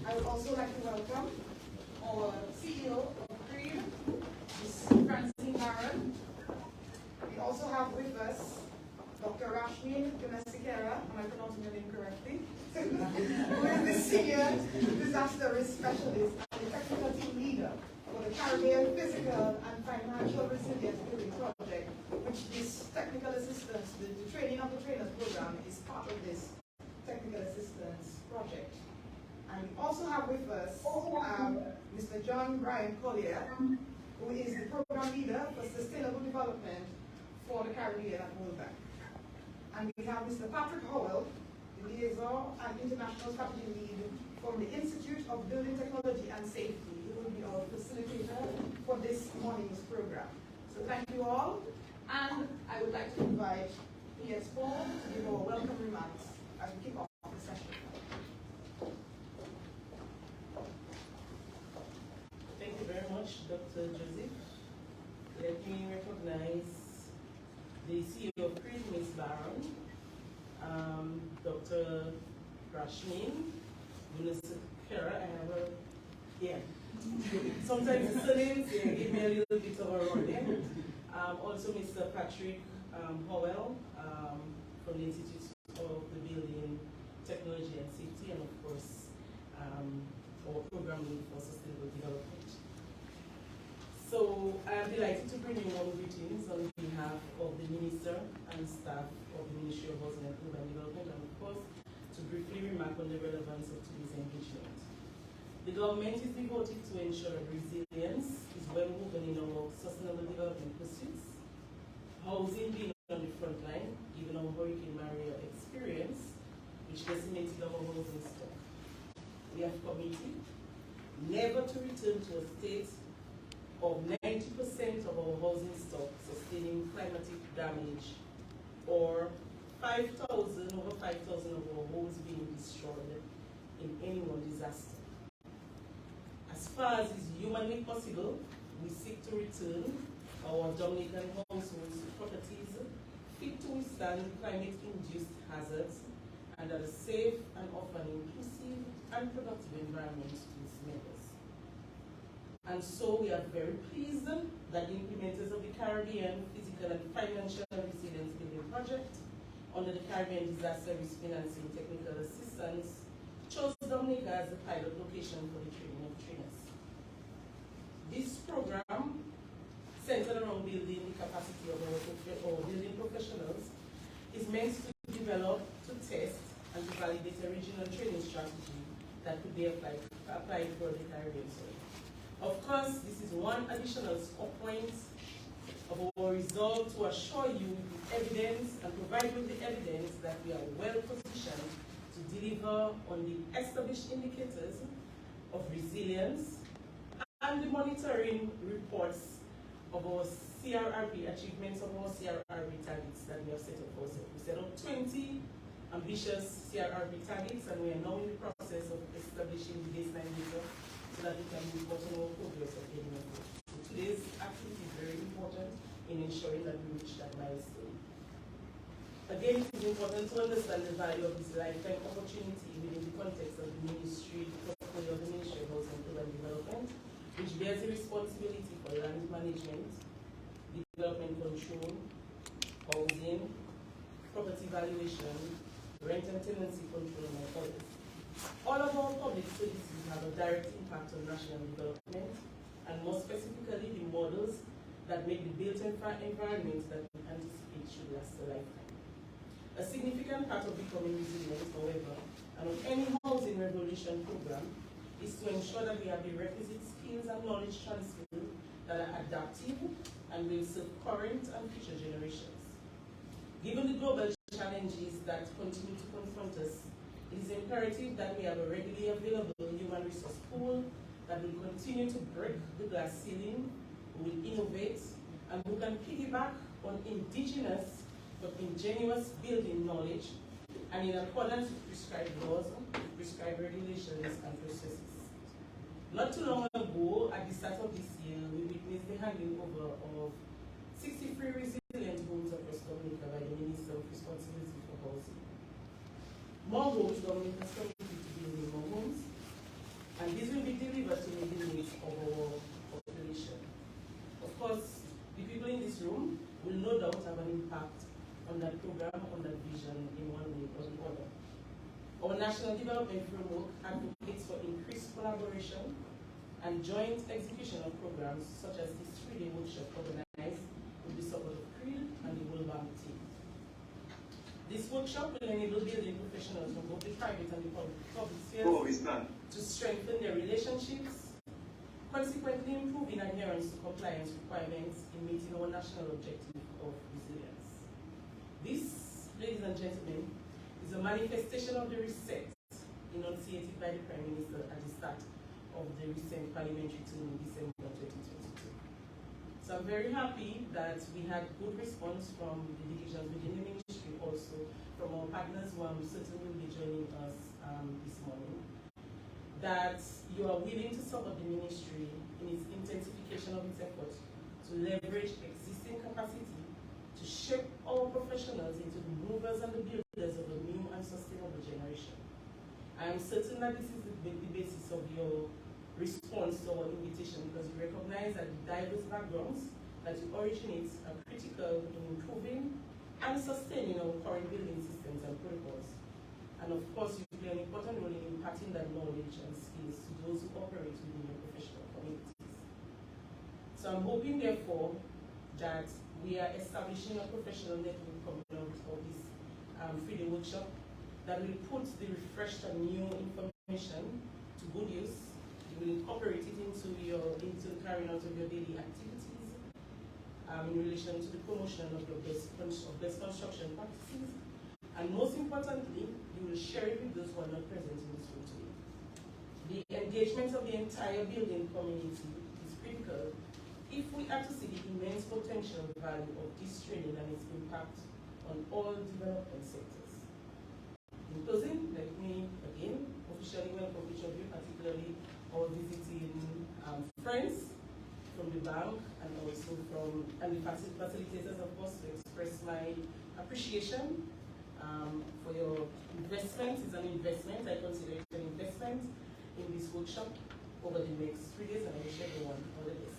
I would also like to welcome our CEO of CREAD, Ms. Francine Barron. We also have with us Dr. Rashmi Domesticera, am I pronouncing your name correctly? Who is the Senior Disaster Risk Specialist and the Technical Team Leader for the Caribbean Physical and Financial Resilience Building Project, which this technical assistance, the training of the trainers program is part of this technical assistance project. And we also have with us Mr. John Brian Collier, who is the program leader for sustainable development for the Caribbean at Boulevard. And we have Mr. Patrick Howell, the liaison and international strategy lead from the Institute of Building Technology and Safety, who will be our facilitator for this morning's program. So thank you all, and I would like to invite E.S. Paul to give our welcome remarks as we kick off the session. Thank you very much, Dr. Joseph. Let me recognize the CEO of CREAD, Ms. Barron, Dr. Rashmi Domesticera. I have a, yeah. Sometimes the surnames give me a little bit of a run. Also Mr. Patrick Howell from the Institute of the Building Technology and Safety, and of course our program lead for sustainable development. So I'm delighted to bring you warm greetings on behalf of the Minister and staff of the Ministry of Housing and Urban Development, and of course to briefly remark on the relevance of today's engagement. The government is devoted to ensure that resilience is well woven in our sustainable development pursuits. Housing being on the front line, given our Hurricane Maria experience, which decimated our housing stock. We have committed never to return to a state of 90% of our housing stock sustaining climatic damage, or over 5,000 of our homes being destroyed in any one disaster. As far as is humanly possible, we seek to return our Dominican households to properties fit to withstand climate-induced hazards and at a safe and often inclusive and productive environment to its members. And so we are very pleased that the implementers of the Caribbean Physical and Financial Resilience Building Project under the Caribbean Disaster Risk Financing Technical Assistance chose Dominica as the pilot location for the training of trainers. This program, centered around building the capacity of our building professionals, is meant to develop, to test, and to validate a regional training strategy that could be applied for the Caribbean soil. Of course, this is one additional scope point of our resolve to assure you with the evidence and provide you with the evidence that we are well positioned to deliver on the established indicators of resilience and the monitoring reports of our CRRB, achievements of our CRRB targets that we have set up for ourselves. We set up 20 ambitious CRRB targets, and we are now in the process of establishing the baseline data so that we can report on our progress of getting it. So today's activity is very important in ensuring that we reach that milestone. Again, it is important to understand the value of this lifetime opportunity within the context of the Ministry, the portfolio of the Ministry of Housing and Urban Development, which bears the responsibility for land management, development control, housing, property valuation, rent and tenancy control, and others. All of our public services have a direct impact on national development, and more specifically the models that make the built environment that we anticipate should last a lifetime. A significant part of becoming resilient, however, and of any housing revolution program is to ensure that we have the requisite skills and knowledge transfer that are adaptive and will serve current and future generations. Given the global challenges that continue to confront us, it is imperative that we have a readily available human resource pool that will continue to break the glass ceiling, who will innovate, and who can piggyback on indigenous but ingenuous building knowledge and in accordance with prescribed laws, prescribed regulations, and processes. Not too long ago, at the start of this year, we witnessed the handing over of 63 resilient homes across Dominica by the Minister of Responsibility for Housing. More homes, Dominica is committed to building more homes, vision in one way or the other. Our National Development Framework advocates for increased collaboration and joint execution of programs such as this 3-day workshop organized with the support of CREAD and the World Bank team. This workshop will enable building professionals from both the private and the public spheres to strengthen their relationships, consequently improving adherence to compliance requirements in meeting our national objective of resilience. This, ladies and gentlemen, is a manifestation of the reset enunciated by the Prime Minister at the start of the recent parliamentary term in December 2022. So I'm very happy that we had good response from the divisions within the ministry, also from our partners who I'm certain will be joining us this morning, that you are willing to support the ministry in its intensification of its efforts to leverage existing capacity to shape our professionals into the movers and the builders of a new and sustainable generation. I am certain that this is the basis of your response to our invitation, because you recognize that the diverse backgrounds that you originate are critical in improving and sustaining our current building systems and protocols. And of course, you play an important role in imparting that knowledge and skills to those who operate within your professional communities. So I'm hoping, therefore, that we are establishing a professional network coming out of this 3-day workshop that will put the refreshed and new information to good use. You will incorporate it into the carrying out of your daily activities in relation to the promotion of your best construction practices. And most importantly, you will share it with those who are not present in this room today. The engagement of the entire building community is critical if we are to see the immense potential value of this training and its impact on all development sectors. In closing, let me again officially welcome each of you, particularly our visiting friends from the bank and also from the facilitators, of course, to express my appreciation for your investment. It's an investment. I consider it an investment in this workshop over the next 3 days, and I wish everyone all the best.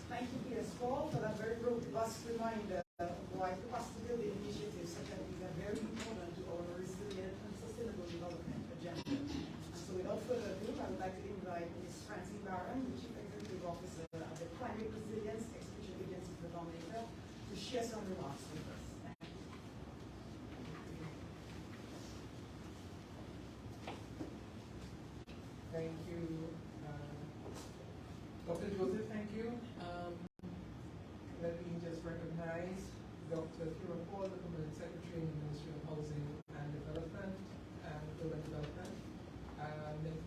Thank you, P.S. Paul, for that very robust reminder of why capacity building initiatives such as these are very important to our resilient and sustainable development agenda. And so without further ado, I would like to invite Ms. Francine Barron, the Chief Executive Officer of the Climate Resilience Executive Agency for Dominica, to share some remarks with us. Thank you. Dr. Joseph, thank you. Let me just recognize Dr. Kira Paul, the Permanent Secretary in the Ministry of Housing and Development and Urban Development.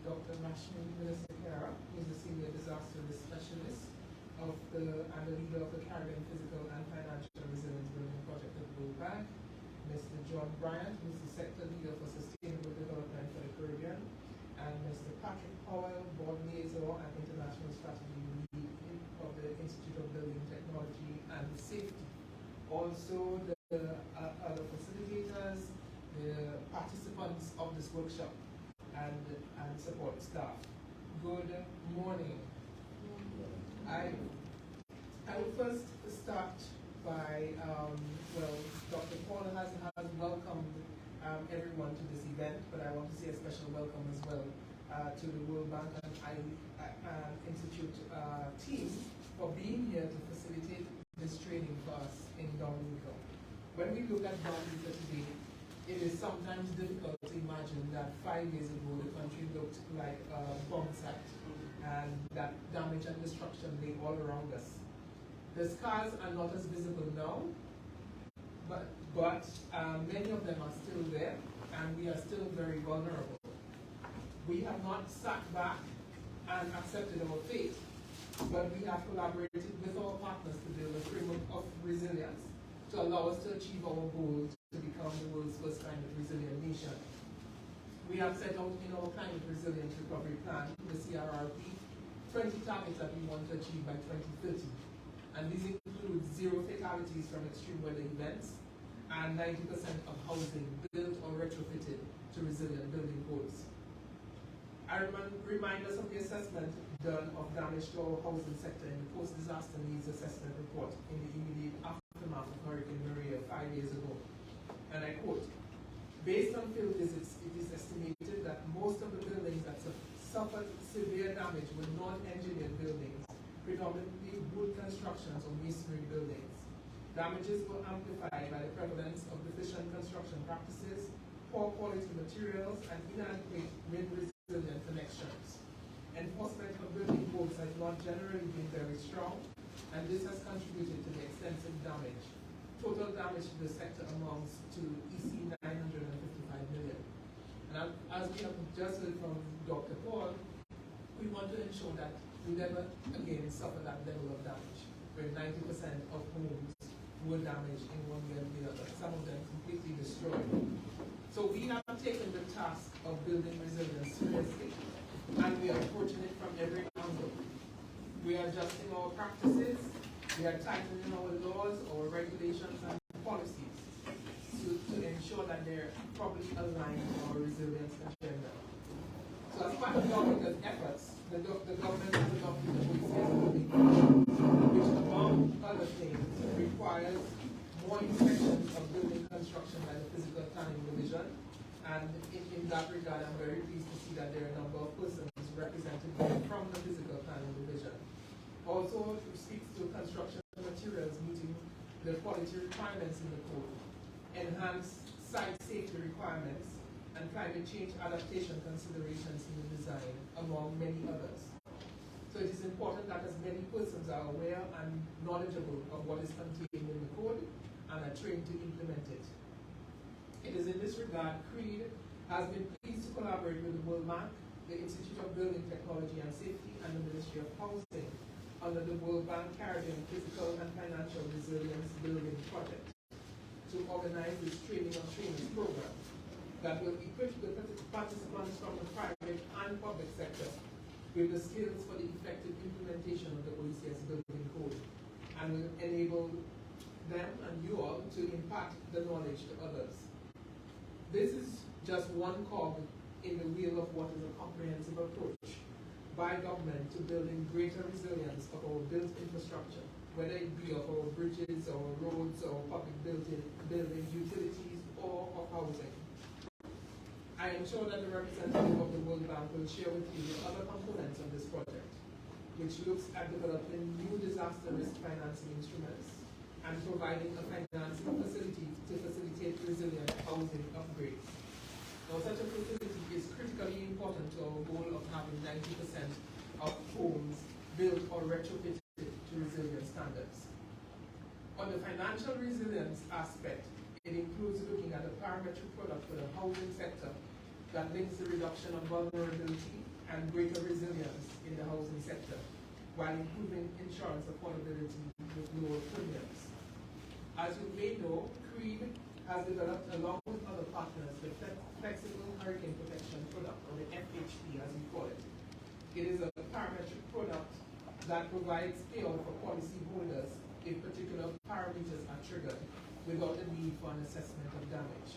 Dr. Rashmi Gunasekera, who is the Senior Disaster Risk Specialist and the leader of the Caribbean Physical and Financial Resilience Building Project at Boulevard. Mr. John Bryant, who is the Sector Leader for Sustainable Development for the Caribbean. And Mr. Patrick Powell, Board Liaison and International Strategy Lead of the Institute of Building Technology and Safety. Also, the other facilitators, the participants of this workshop, and support staff. Good morning. I will first start by, Dr. Paul has welcomed everyone to this event, but I want to say a special welcome as well to the World Bank and Institute team for being here to facilitate this training for us in Dominica. When we look at Dominica today, it is sometimes difficult to imagine that 5 years ago the country looked like a bomb site and that damage and destruction lay all around us. The scars are not as visible now, but many of them are still there, and we are still very vulnerable. We have not sat back and accepted our fate, but we have collaborated with our partners to build a framework of resilience to allow us to achieve our goal to become the world's first climate resilient nation. We have set out in our Climate Resilience Recovery Plan, the CRRP, 20 targets that we want to achieve by 2030. And these include 0 fatalities from extreme weather events and 90% of housing built or retrofitted to resilient building codes. I remind us of the assessment done of damage to our housing sector in the post-disaster needs assessment report in the immediate aftermath of Hurricane Maria 5 years ago. And I quote, "Based on field visits, it is estimated that most of the buildings that suffered severe damage were non-engineered buildings, predominantly wood constructions or masonry buildings. Damages were amplified by the prevalence of deficient construction practices, poor quality materials, and inadequate wind-resilient connections. Enforcement of building codes has not generally been very strong, and this has contributed to the extensive damage. Total damage to the sector amounts to EC 955 million. And as we have just heard from Dr. Paul, we want to ensure that we never again suffer that level of damage, where 90% of homes were damaged in one way or the other, some of them completely destroyed. So we have taken the task of building resilience seriously, and we are approaching it from every angle. We are adjusting our practices, we are tightening our laws, our regulations, and policies to ensure that they're properly aligned with our resilience agenda. So as part of Dominica's efforts, the government has adopted the OECS building code, which among other things requires more inspections of building construction by the Physical Planning Division. And in that regard, I'm very pleased to see that there are a number of persons represented from the Physical Planning Division. Also, it speaks to construction materials meeting the quality requirements in the code, enhanced site safety requirements, and climate change adaptation considerations in the design, among many others. So it is important that as many persons are aware and knowledgeable of what is contained in the code and are trained to implement it. It is in this regard, CREAD has been pleased to collaborate with the World Bank, the Institute of Building Technology and Safety, and the Ministry of Housing under the World Bank Caribbean Physical and Financial Resilience Building Project to organize this training of trainers program that will equip the participants from the private and public sector with the skills for the effective implementation of the OECS building code, and will enable them and you all to impart the knowledge to others. This is just one cog in the wheel of what is a comprehensive approach by government to building greater resilience of our built infrastructure, whether it be of our bridges or roads or public buildings, utilities, or of housing. I am sure that the representative of the World Bank will share with you the other components of this project, which looks at developing new disaster risk financing instruments and providing a financing facility to facilitate resilient housing upgrades. Now, such a facility is critically important to our goal of having 90% of homes built or retrofitted to resilient standards. On the financial resilience aspect, it includes looking at a parametric product for the housing sector that links the reduction of vulnerability and greater resilience in the housing sector, while improving insurance affordability with lower premiums. As you may know, CREAD has developed, along with other partners, the Flexible Hurricane Protection Product, or the FHP as we call it. It is a parametric product that provides payout for policy holders if particular parameters are triggered without the need for an assessment of damage.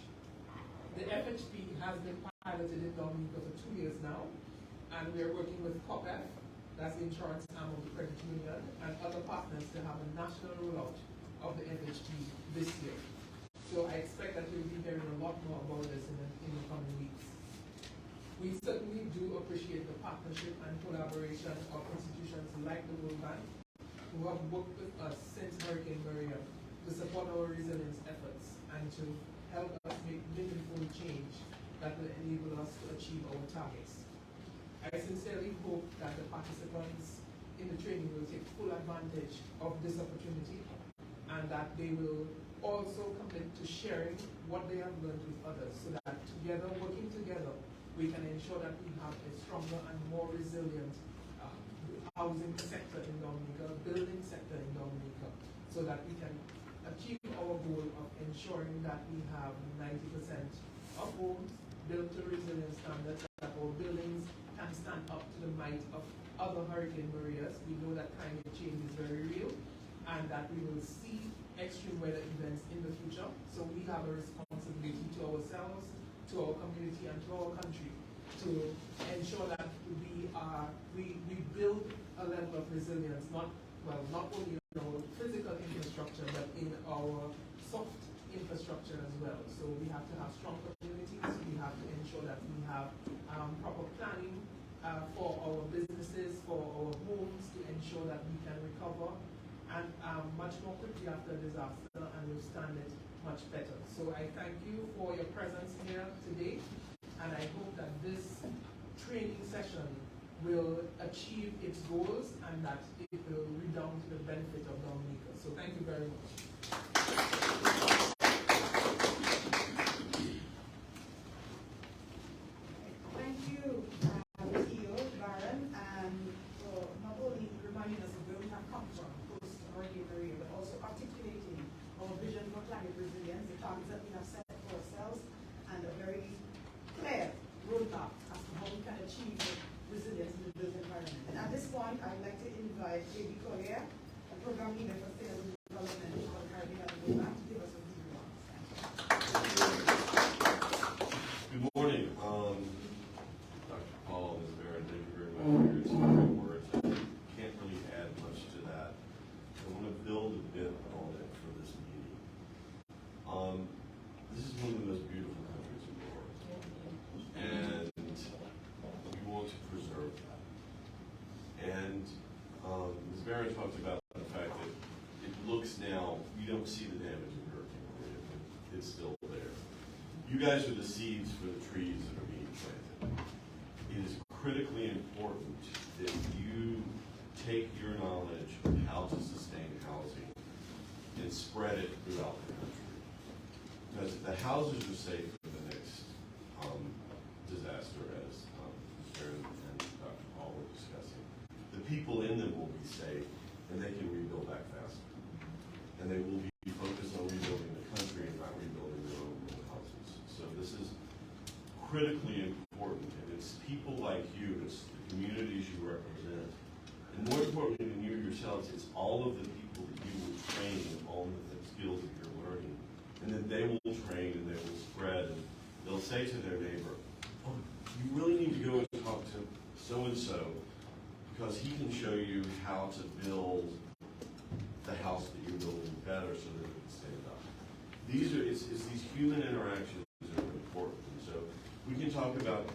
The FHP has been piloted in Dominica for 2 years now, and we are working with COPF, that's the insurance arm of the credit union, and other partners to have a national rollout of the FHP this year. So I expect that you'll be hearing a lot more about this in the coming weeks. We certainly do appreciate the partnership and collaboration of institutions like the World Bank, who have worked with us since Hurricane Maria to support our resilience efforts and to help us make meaningful change that will enable us to achieve our targets. I sincerely hope that the participants in the training will take full advantage of this opportunity, and that they will also commit to sharing what they have learned with others, so that together, working together, we can ensure that we have a stronger and more resilient housing sector in Dominica, building sector in Dominica, so that we can achieve our goal of ensuring that we have 90% of homes built to resilient standards, that our buildings can stand up to the might of other Hurricane Marias. We know that climate change is very real, and that we will see extreme weather events in the future. So we have a responsibility to ourselves, to our community, and to our country to ensure that we we build a level of resilience, not only in our physical infrastructure, but in our soft infrastructure as well. So we have to have strong communities. We have to ensure that we have proper planning for our businesses, for our homes, to ensure that we can recover and much more quickly after a disaster and withstand it much better. So I thank you for your presence here today, and I hope that this training session will achieve its goals and that it will redound to the benefit of Dominica. So thank you very much. Thank you, CEO Baron, and for not only reminding us of where we have come from post-Hurricane Maria, but also articulating our vision for climate resilience, the targets that we have set for ourselves, and a very clear roadmap as to how we can achieve resilience in the built environment. And at this point, I'd like to invite J.B. Collier, a program leader for sales and development for the Caribbean and Boulevard, to give us a few remarks. Good morning. Dr. Paul and Ms. Barron, thank you very much for your inspiring words. I can't really add much to that. I want to build a bit on it for this meeting. This is one of the most beautiful countries in the world, and we want to preserve that. And Ms. Barron talked about the fact that it looks now, you don't see the damage of Hurricane Maria, but it's still there. You guys are the seeds for the trees that are being planted. It is critically important that you take your knowledge of how to sustain housing and spread it throughout the country. Because if the houses are safe for the next disaster, as Ms. Barron and Dr. Paul were discussing, the people in them will be safe and they can rebuild back faster. And they will be focused on rebuilding the country and not rebuilding their own little houses. So this is critically important, and it's people like you, it's the communities you represent, and more importantly than you yourselves, it's all of the people that you will train on the skills that you're learning, and then they will train and they will spread, and they'll say to their neighbor, oh, you really need to go and talk to so-and-so, because he can show you how to build the house that you're building better so that it can stand up. It's these human interactions that are important. And so we can talk about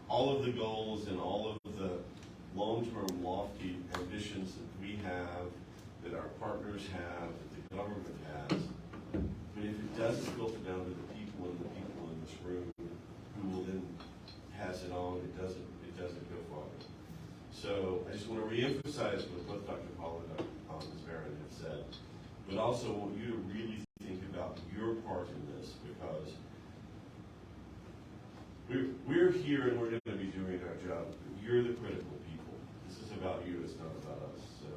all of the goals and all of the long-term lofty ambitions that we have, that our partners have, that the government has. But if it doesn't filter down to the people and the people in this room who will then pass it on, it doesn't go farther. So I just want to reemphasize what both Dr. Paul and Ms. Barron have said, but also want you to really think about your part in this, because we're here and we're going to be doing our job. You're the critical people. This is about you, it's not about us. So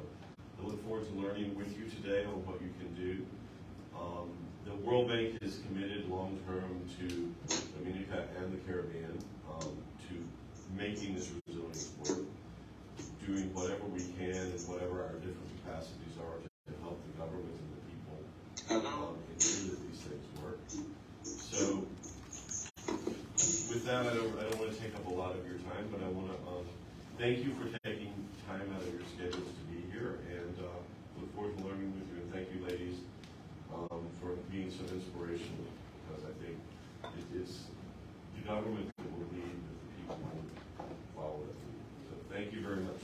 I look forward to learning with you today on what you can do. The World Bank is committed long-term to Dominica and the Caribbean to making this resilience work, doing whatever we can and whatever our different capacities are to help the government and the people ensure that these things work. So with that, I don't want to take up a lot of your time, but I want to thank you for taking time out of your schedules to be here, and look forward to learning with you. And thank you, ladies, for being so inspirational, because I think it is the government that will lead, that the people will follow it. So thank you very much.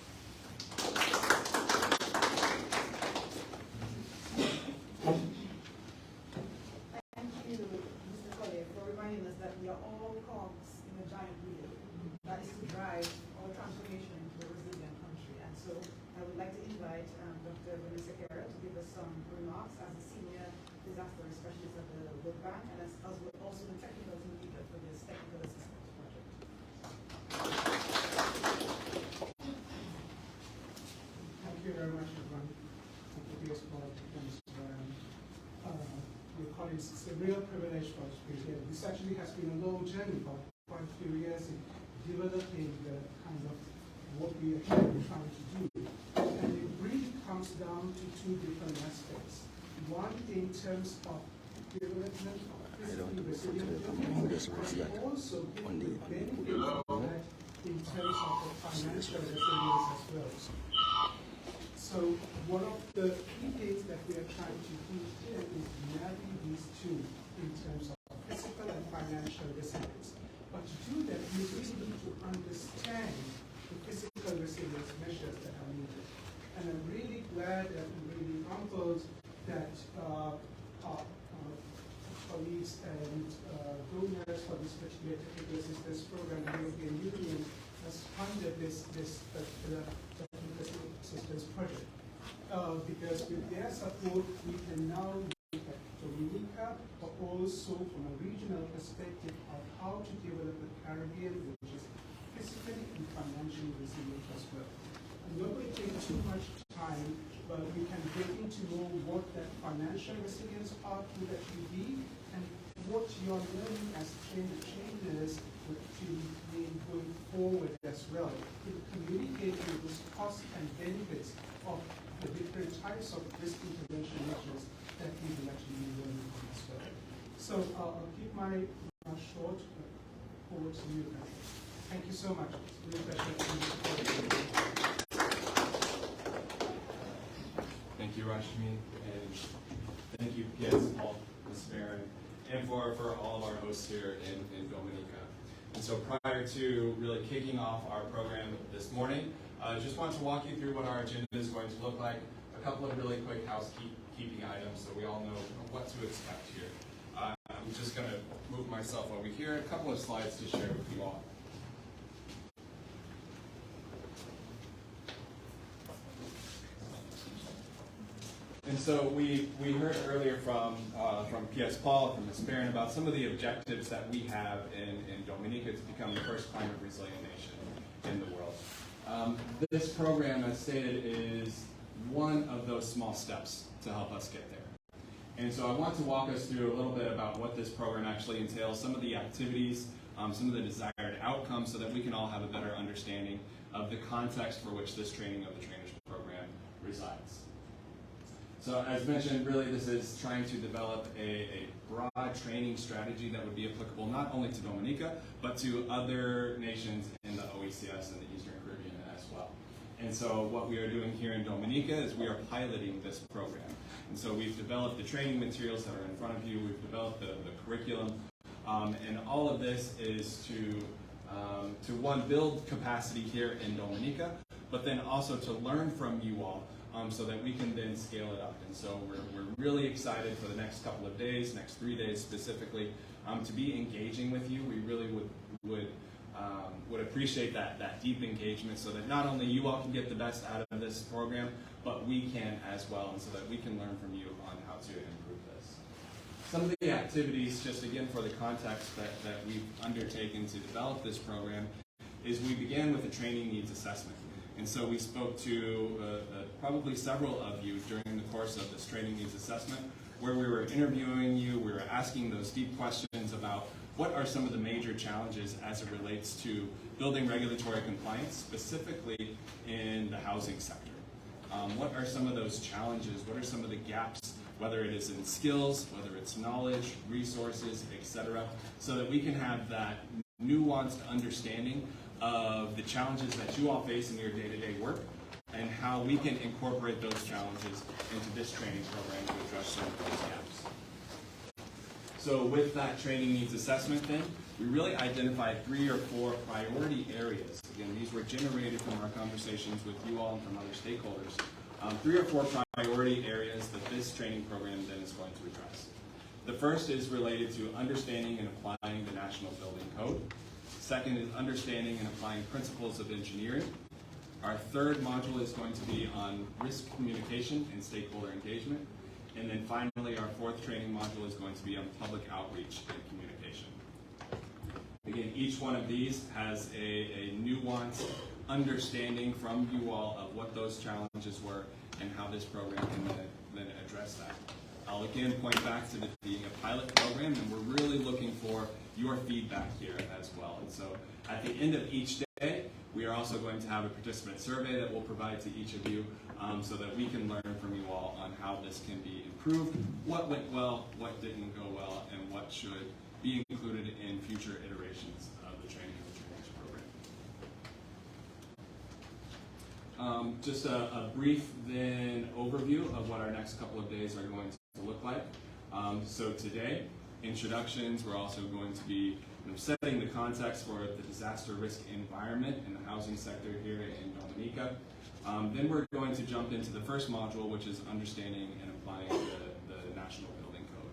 Thank you, Mr. Collier, for reminding us that we are all cogs in a giant wheel that is to drive our transformation into a resilient country. And so I would like to invite Dr. Vanessa Kera to give us some remarks as a senior disaster specialist at the World Bank, and as well also the technical team leader for this technical assistance project. Thank you very much, everyone. Thank you, dear Paul, Mr. Brown. Your colleagues, it's a real privilege for us to be here. This actually has been a long journey for quite a few years in developing the kind of what we are trying to do. And it really comes down to two different aspects. One in terms of development of physically resilient buildings, and also giving the benefit of that in terms of the financial resilience as well. So one of the key things that we are trying to do here is marry these two in terms of physical and financial resilience. But to do that, we really need to understand the physical resilience measures that are needed. And I'm really glad and really humbled that our colleagues and donors for this particular technical assistance program, the European Union, has funded this particular technical assistance project. Because with their support, we can now look at Dominica, but also from a regional perspective of how to develop the Caribbean, which is physically and financially resilient as well. I'm not going to take too much time, but we can get into more what that financial resilience part would actually be, and what you're learning as trainers would actually be going forward as well, in communicating those costs and benefits of the different types of risk intervention measures that we will actually be learning from as well. So I'll keep my short forward to you guys. Thank you so much. It's really a pleasure. Thank you, Rashmi, and thank you, PS, Paul, Ms. Barron, and for all of our hosts here in Dominica. And so prior to really kicking off our program this morning, I just want to walk you through what our agenda is going to look like, a couple of really quick housekeeping items so we all know what to expect here. I'm just going to move myself over here, a couple of slides to share with you all. And so we heard earlier from PS Paul, from Ms. Barron, about some of the objectives that we have in Dominica to become the first climate resilient nation in the world. This program, as stated, is one of those small steps to help us get there. And so I want to walk us through a little bit about what this program actually entails, some of the activities, some of the desired outcomes, so that we can all have a better understanding of the context for which this training of the trainers program resides. So as mentioned, really this is trying to develop a broad training strategy that would be applicable not only to Dominica, but to other nations in the OECS and the Eastern Caribbean as well. And so what we are doing here in Dominica is we are piloting this program. And so we've developed the training materials that are in front of you, we've developed the curriculum, and all of this is to one, build capacity here in Dominica, but then also to learn from you all, so that we can then scale it up. And so we're really excited for the next couple of days, next 3 days specifically, to be engaging with you. We really would appreciate that deep engagement, so that not only you all can get the best out of this program, but we can as well, and so that we can learn from you on how to improve this. Some of the activities, just again for the context that we've undertaken to develop this program, is we began with a training needs assessment. And so we spoke to probably several of you during the course of this training needs assessment, where we were interviewing you, we were asking those deep questions about what are some of the major challenges as it relates to building regulatory compliance, specifically in the housing sector. What are some of those challenges? What are some of the gaps, whether it is in skills, whether it's knowledge, resources, etc., so that we can have that nuanced understanding of the challenges that you all face in your day-to-day work, and how we can incorporate those challenges into this training program to address some of those gaps. So with that training needs assessment then, we really identified 3 or 4 priority areas. Again, these were generated from our conversations with you all and from other stakeholders. 3 or 4 priority areas that this training program then is going to address. The first is related to understanding and applying the National Building Code. Second is understanding and applying principles of engineering. Our third module is going to be on risk communication and stakeholder engagement. And then finally, our fourth training module is going to be on public outreach and communication. Again, each one of these has a nuanced understanding from you all of what those challenges were and how this program can then address that. I'll again point back to this being a pilot program, and we're really looking for your feedback here as well. And so at the end of each day, we are also going to have a participant survey that we'll provide to each of you, so that we can learn from you all on how this can be improved, what went well, what didn't go well, and what should be included in future iterations of the training and trainers program. Just a brief then overview of what our next couple of days are going to look like. So today, introductions, we're also going to be setting the context for the disaster risk environment in the housing sector here in Dominica. Then we're going to jump into the first module, which is understanding and applying the National Building Code.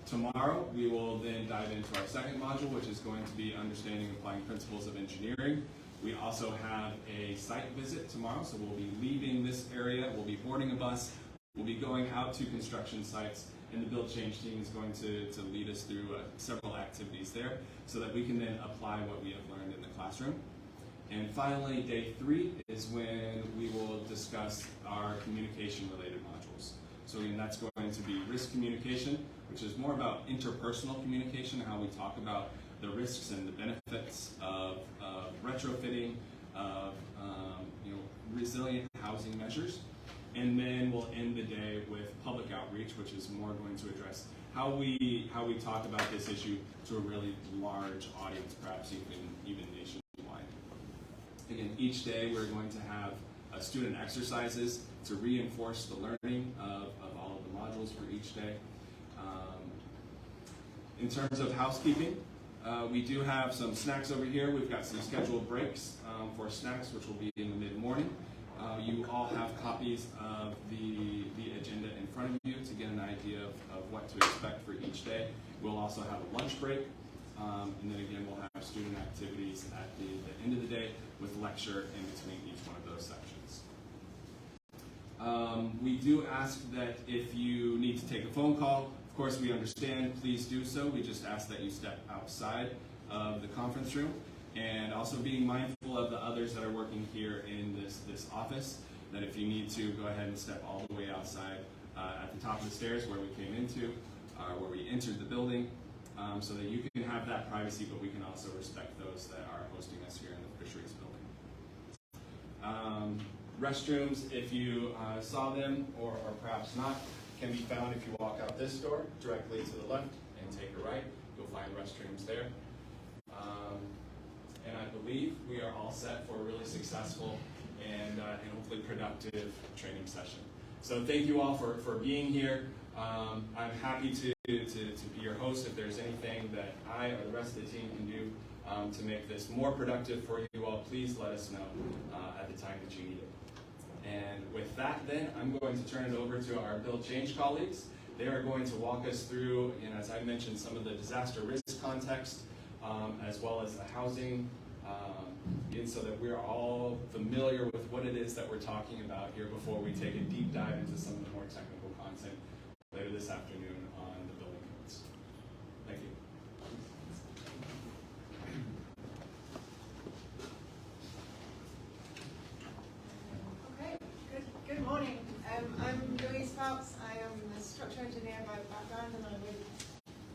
Tomorrow, we will then dive into our second module, which is going to be understanding and applying principles of engineering. We also have a site visit tomorrow, so we'll be leaving this area, we'll be boarding a bus, we'll be going out to construction sites, and the Build Change team is going to lead us through several activities there so that we can then apply what we have learned in the classroom. And finally, day 3 is when we will discuss our communication-related modules. So again, that's going to be risk communication, which is more about interpersonal communication, how we talk about the risks and the benefits of retrofitting, of resilient housing measures. And then we'll end the day with public outreach, which is more going to address how we talk about this issue to a really large audience, perhaps even nationwide. Again, each day we're going to have student exercises to reinforce the learning of all of the modules for each day. In terms of housekeeping, we do have some snacks over here. We've got some scheduled breaks for snacks, which will be in the mid-morning. You all have copies of the agenda in front of you to get an idea of what to expect for each day. We'll also have a lunch break, and then again we'll have student activities at the end of the day with lecture in between each one of those sections. We do ask that if you need to take a phone call, of course we understand, please do so. We just ask that you step outside of the conference room. And also being mindful of the others that are working here in this office, that if you need to, go ahead and step all the way outside at the top of the stairs where we came into, where we entered the building, so that you can have that privacy, but we can also respect those that are hosting us here in the Fisheries building. Restrooms, if you saw them, or perhaps not, can be found if you walk out this door directly to the left and take a right. You'll find restrooms there. And I believe we are all set for a really successful and hopefully productive training session. So thank you all for being here. I'm happy to be your host. If there's anything that I or the rest of the team can do to make this more productive for you all, please let us know at the time that you need it. And with that then, I'm going to turn it over to our Build Change colleagues. They are going to walk us through, as I mentioned, some of the disaster risk context, as well as the housing, and so that we're all familiar with what it is that we're talking about here before we take a deep dive into some of the more technical content later this afternoon on the building codes. Thank you. Okay, good morning. I'm Louise Phelps. I am a structural engineer by background, and I'm with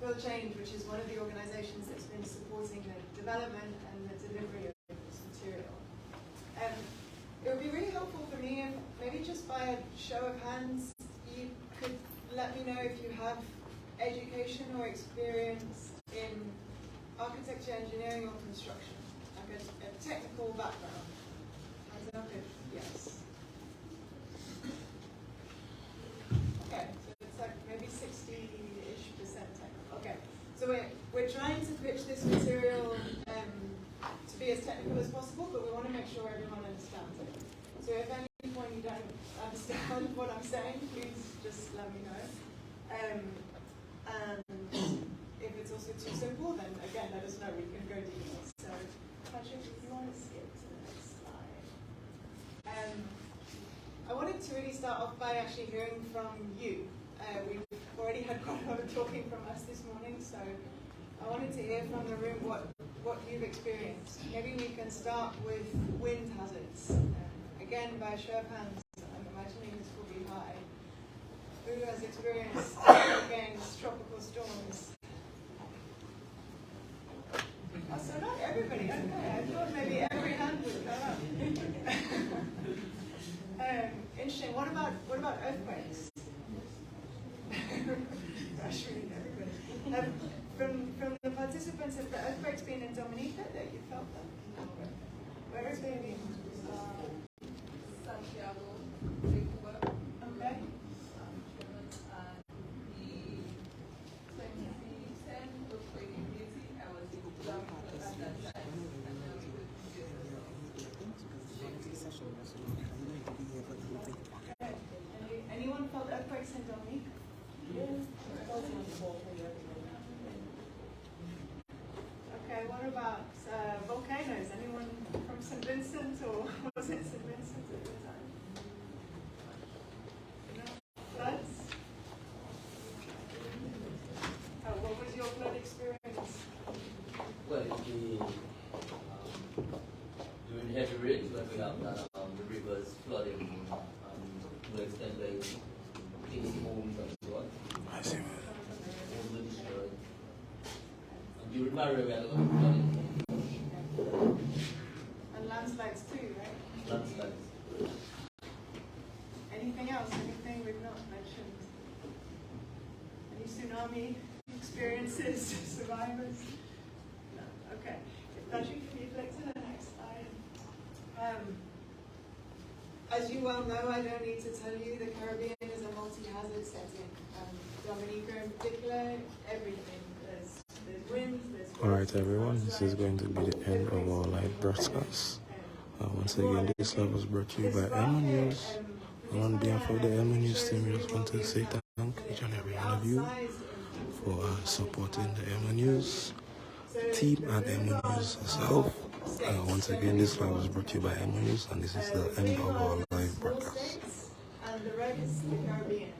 Build Change, which is one of the organizations that's been supporting the development and the delivery of this material. It would be really helpful for me if maybe just by a show of hands you could let me know if you have education or experience in architecture, engineering, or construction, like a technical background. I don't know if yes. Okay, so it's like maybe 60-ish% technical. Okay, so we're trying to pitch this material to be as technical as possible, but we want to make sure everyone understands it. So if at any point you don't understand what I'm saying, please just let me know. And if it's also too simple, then again, let us know. We can go deeper. So, Patrick, if you want to skip to the next slide. I wanted to really start off by actually hearing from you. We've already had quite a lot of talking from us this morning, so I wanted to hear from the room what you've experienced. Maybe we can start with wind hazards. Again, by a show of hands, I'm imagining this will be high. Who has experienced against tropical storms? Oh, so not everybody, okay. I thought maybe every hand would go up. Interesting. What about earthquakes? Gosh, really, everybody. From the participants, have the earthquakes been in Dominica that you felt them? Where has they been? Okay, what about volcanoes? Anyone from St. Vincent, or was it St. Vincent at the time? No? Floods? Oh, what was your flood experience? Well, during heavy rains, when we have the rivers flooding to extend by taking homes and so on. I see. Homes were destroyed. And during my we had a lot of flooding. And landslides too, right? Landslides. Anything else? Anything we've not mentioned? Any tsunami experiences, survivors? No. Okay. Patrick, can you flick to the next slide? As you well know, I don't need to tell you, the Caribbean is a multi-hazard setting. Dominica in particular, everything. There's winds, there's floods, Alright everyone, this is going to be the end of our live broadcast. Once again, this live was brought to you by Emonews. And on behalf of the Emonews team, we just want to say thank each and every one of you for supporting the Emonews team and Emonews itself. Once again, this live was brought to you by Emonews, and this is the end of our live broadcast. And the rest, the Caribbean.